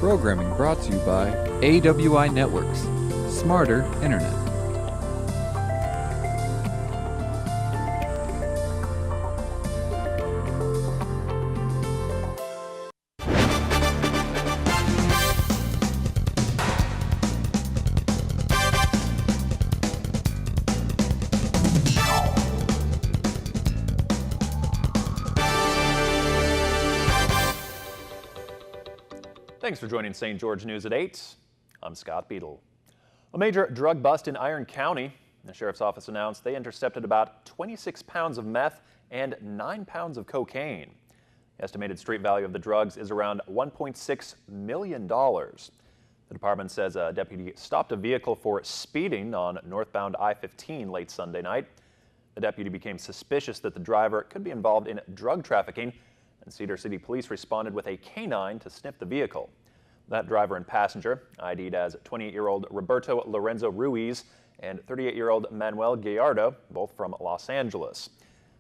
Programming brought to you by AWI Networks, Smarter Internet. Thanks for joining St. George News at 8. I'm Scott Beadle. A major drug bust in Iron County. The sheriff's office announced they intercepted about 26 pounds of meth and 9 pounds of cocaine. The estimated street value of the drugs is around $1.6 million. The department says a deputy stopped a vehicle for speeding on northbound I-15 late Sunday night. The deputy became suspicious that the driver could be involved in drug trafficking, and Cedar City Police responded with a canine to sniff the vehicle. That driver and passenger, ID'd as 28-year-old Roberto Lorenzo Ruiz and 38-year-old Manuel Gallardo, both from Los Angeles.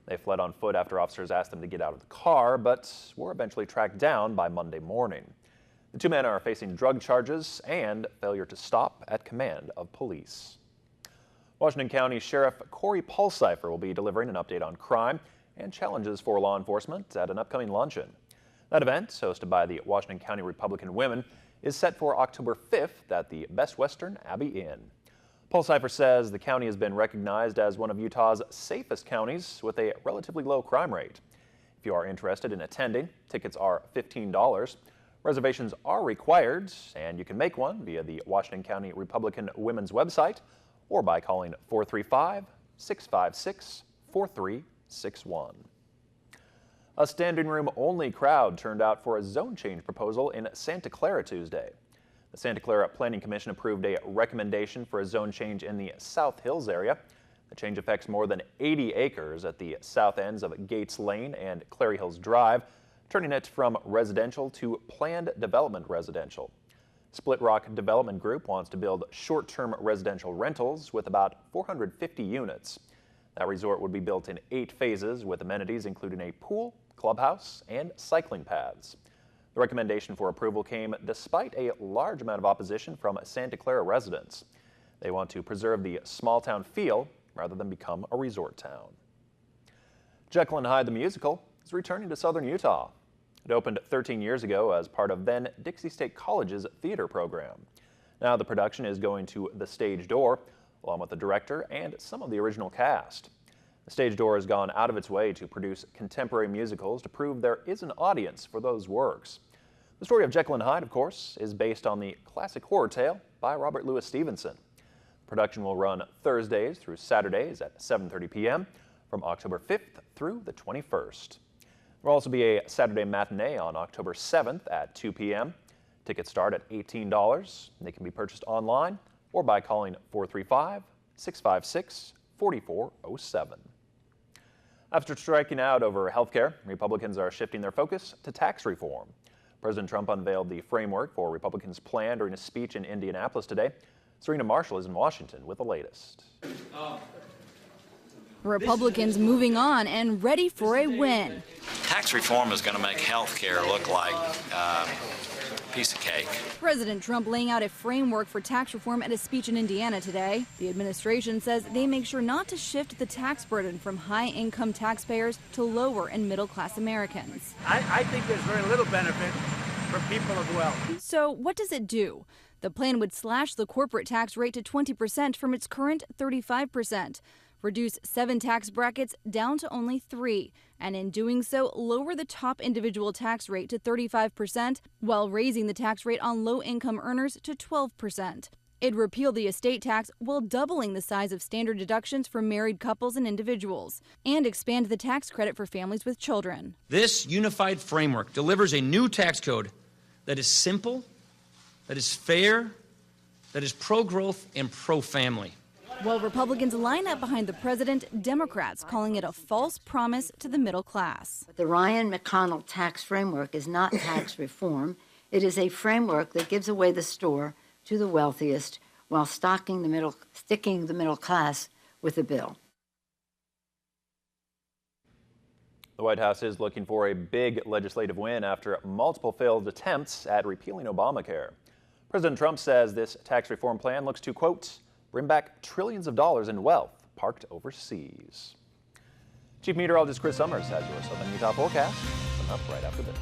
They fled on foot after officers asked them to get out of the car, but were eventually tracked down by Monday morning. The two men are facing drug charges and failure to stop at command of police. Washington County Sheriff Corey Pulseifer will be delivering an update on crime and challenges for law enforcement at an upcoming luncheon. That event, hosted by the Washington County Republican Women, is set for October 5th at the Best Western Abbey Inn. Pulseifer says the county has been recognized as one of Utah's safest counties with a relatively low crime rate. If you are interested in attending, tickets are $15. Reservations are required, and you can make one via the Washington County Republican Women's website or by calling 435-656-4361. A standing room only crowd turned out for a zone change proposal in Santa Clara Tuesday. The Santa Clara Planning Commission approved a recommendation for a zone change in the South Hills area. The change affects more than 80 acres at the south ends of Gates Lane and Clary Hills Drive, turning it from residential to planned development residential. Split Rock Development Group wants to build short-term residential rentals with about 450 units. That resort would be built in 8 phases with amenities including a pool, clubhouse, and cycling paths. The recommendation for approval came despite a large amount of opposition from Santa Clara residents. They want to preserve the small town feel rather than become a resort town. Jekyll and Hyde the Musical is returning to Southern Utah. It opened 13 years ago as part of then Dixie State College's theater program. Now the production is going to the Stage Door, along with the director and some of the original cast. The Stage Door has gone out of its way to produce contemporary musicals to prove there is an audience for those works. The story of Jekyll and Hyde, of course, is based on the classic horror tale by Robert Louis Stevenson. The production will run Thursdays through Saturdays at 7:30 p.m. from October 5th through the 21st. There will also be a Saturday matinee on October 7th at 2 p.m. Tickets start at $18. They can be purchased online or by calling 435-656-4407. After striking out over health care, Republicans are shifting their focus to tax reform. President Trump unveiled the framework for Republicans' plan during a speech in Indianapolis today. Serena Marshall is in Washington with the latest. Republicans moving on and ready for a win. Tax reform is going to make health care look like a piece of cake. President Trump laying out a framework for tax reform at a speech in Indiana today. The administration says they make sure not to shift the tax burden from high-income taxpayers to lower and middle-class Americans. I think there's very little benefit for people of wealth. So what does it do? The plan would slash the corporate tax rate to 20% from its current 35%. Reduce 7 tax brackets down to only 3, and in doing so, lower the top individual tax rate to 35%, while raising the tax rate on low-income earners to 12%. It'd repeal the estate tax while doubling the size of standard deductions for married couples and individuals, and expand the tax credit for families with children. This unified framework delivers a new tax code that is simple, that is fair, that is pro-growth and pro-family. While Republicans line up behind the president, Democrats calling it a false promise to the middle class. The Ryan McConnell tax framework is not tax reform. It is a framework that gives away the store to the wealthiest while sticking the middle class with a bill. The White House is looking for a big legislative win after multiple failed attempts at repealing Obamacare. President Trump says this tax reform plan looks to, quote, bring back trillions of dollars in wealth parked overseas. Chief Meteorologist Chris Summers has your Southern Utah forecast coming up right after this.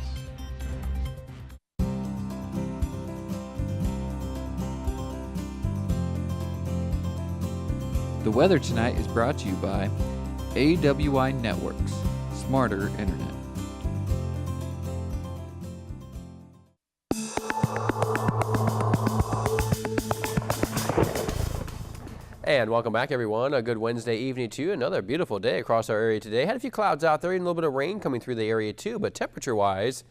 The weather tonight is brought to you by AWI Networks, smarter internet. And welcome back, everyone. A good Wednesday evening to you. Another beautiful day across our area today. Had a few clouds out there and a little bit of rain coming through the area too, but temperature-wise,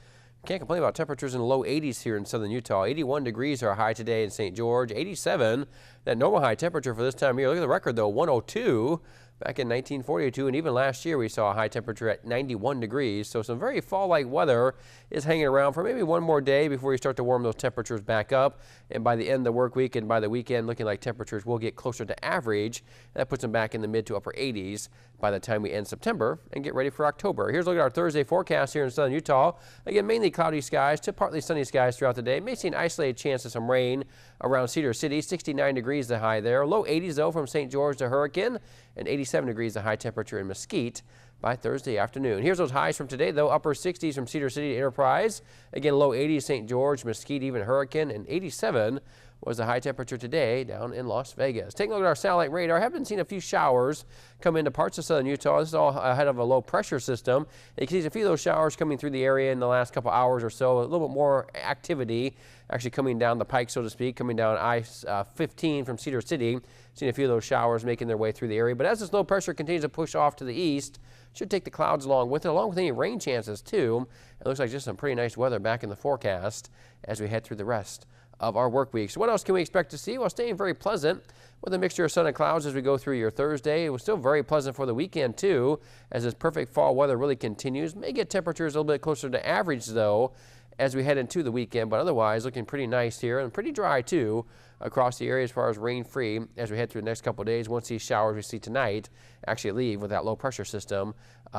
can't complain about temperatures in the low 80s here in southern Utah. 81 degrees are high today in St. George. 87, that normal high temperature for this time of year. Look at the record, though, 102 back in 1942, and even last year we saw a high temperature at 91 degrees. So some very fall-like weather is hanging around for maybe one more day before you start to warm those temperatures back up. And by the end of the work week and by the weekend, looking like temperatures will get closer to average. That puts them back in the mid to upper 80s by the time we end September and get ready for October. Here's a look at our Thursday forecast here in southern Utah. Again, mainly cloudy skies to partly sunny skies throughout the day. May see an isolated chance of some rain around Cedar City. 69 degrees the high there. Low 80s though from St. George to Hurricane, and 87 degrees the high temperature in Mesquite by Thursday afternoon. Here's those highs from today though. Upper 60s from Cedar City to Enterprise. Again, low 80s St. George, Mesquite, even Hurricane, and 87 was the high temperature today down in Las Vegas. Taking a look at our satellite radar, I have been seeing a few showers come into parts of southern Utah. This is all ahead of a low pressure system. You can see a few of those showers coming through the area in the last couple hours or so. A little bit more activity actually coming down the pike, so to speak, coming down I-15 from Cedar City. Seeing a few of those showers making their way through the area. But as this low pressure continues to push off to the east, should take the clouds along with it, along with any rain chances too. It looks like just some pretty nice weather back in the forecast as we head through the rest of our work week. So what else can we expect to see? Well, staying very pleasant with a mixture of sun and clouds as we go through your Thursday. It was still very pleasant for the weekend too, as this perfect fall weather really continues. May get temperatures a little bit closer to average though as we head into the weekend, but otherwise looking pretty nice here and pretty dry too across the area as far as rain free as we head through the next couple of days. Once these showers we see tonight actually leave with that low pressure system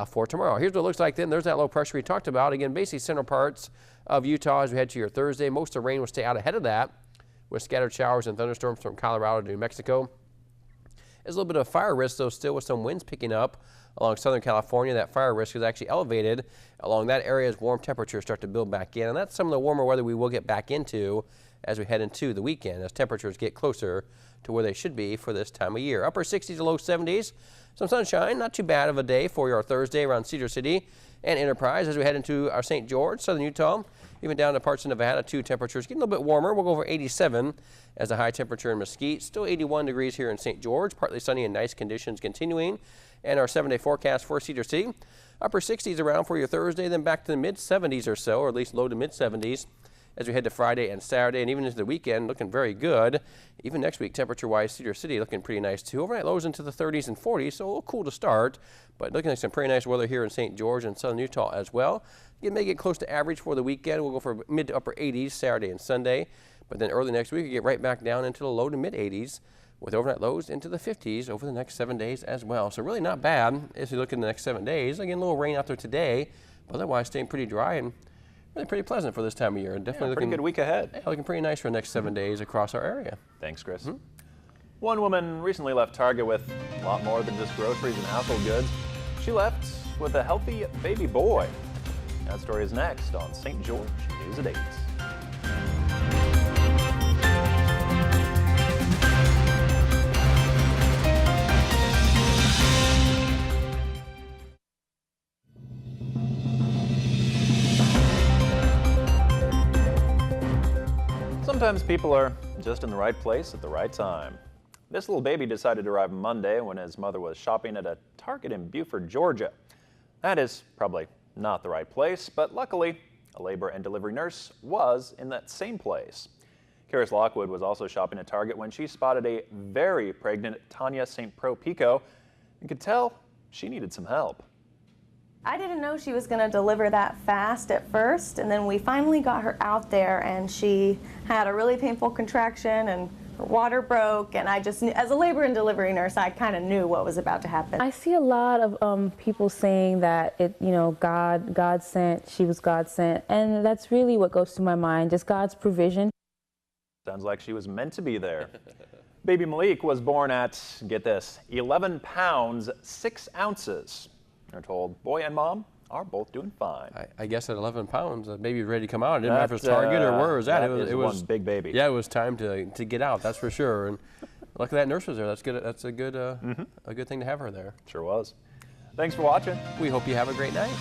for tomorrow. Here's what it looks like then. There's that low pressure we talked about. Again, basically central parts of Utah as we head to your Thursday. Most of the rain will stay out ahead of that with scattered showers and thunderstorms from Colorado to New Mexico. There's a little bit of fire risk though still with some winds picking up along Southern California. That fire risk is actually elevated along that area as warm temperatures start to build back in. And that's some of the warmer weather we will get back into as we head into the weekend as temperatures get closer to where they should be for this time of year. Upper 60s to low 70s. Some sunshine, not too bad of a day for your Thursday around Cedar City and Enterprise as we head into our St. George, southern Utah, even down to parts of Nevada too. Temperatures getting a little bit warmer. We'll go over 87 as a high temperature in Mesquite. Still 81 degrees here in St. George, partly sunny and nice conditions continuing. And our 7-day forecast for Cedar City. Upper 60s around for your Thursday, then back to the mid 70s or so, or at least low to mid 70s as we head to Friday and Saturday, and even into the weekend looking very good. Even next week, temperature-wise, Cedar City looking pretty nice too. Overnight lows into the 30s and 40s, so a little cool to start, but looking like some pretty nice weather here in St. George and southern Utah as well. It may get close to average for the weekend. We'll go for mid to upper 80s Saturday and Sunday, but then early next week we get right back down into the low to mid 80s with overnight lows into the 50s over the next 7 days as well. So really not bad as we look in the next 7 days. Again, a little rain out there today, but otherwise staying pretty dry and really pretty pleasant for this time of year. Definitely pretty good week ahead. Yeah, looking pretty nice for the next 7 days across our area. Thanks, Chris. One woman recently left Target with a lot more than just groceries and household goods. She left with a healthy baby boy. That story is next on St. George News at 8. Sometimes people are just in the right place at the right time. This little baby decided to arrive Monday when his mother was shopping at a Target in Buford, Georgia. That is probably not the right place, but luckily, a labor and delivery nurse was in that same place. Karis Lockwood was also shopping at Target when she spotted a very pregnant Tanya St. Pro Pico and could tell she needed some help. I didn't know she was going to deliver that fast at first, and then we finally got her out there and she had a really painful contraction and her water broke, and I just, as a labor and delivery nurse, I kind of knew what was about to happen. I see a lot of people saying that God sent, she was God sent, and that's really what goes through my mind, just God's provision. Sounds like she was meant to be there. Baby Malik was born at, get this, 11 pounds, 6 ounces. They're told boy and mom are both doing fine. I guess at 11 pounds, the baby was ready to come out. It didn't matter if it was Target or where it was at. It was one big baby. Yeah, it was time to get out, that's for sure. And luckily that nurse was there. That's good. That's a good thing to have her there. Sure was. Thanks for watching. We hope you have a great night.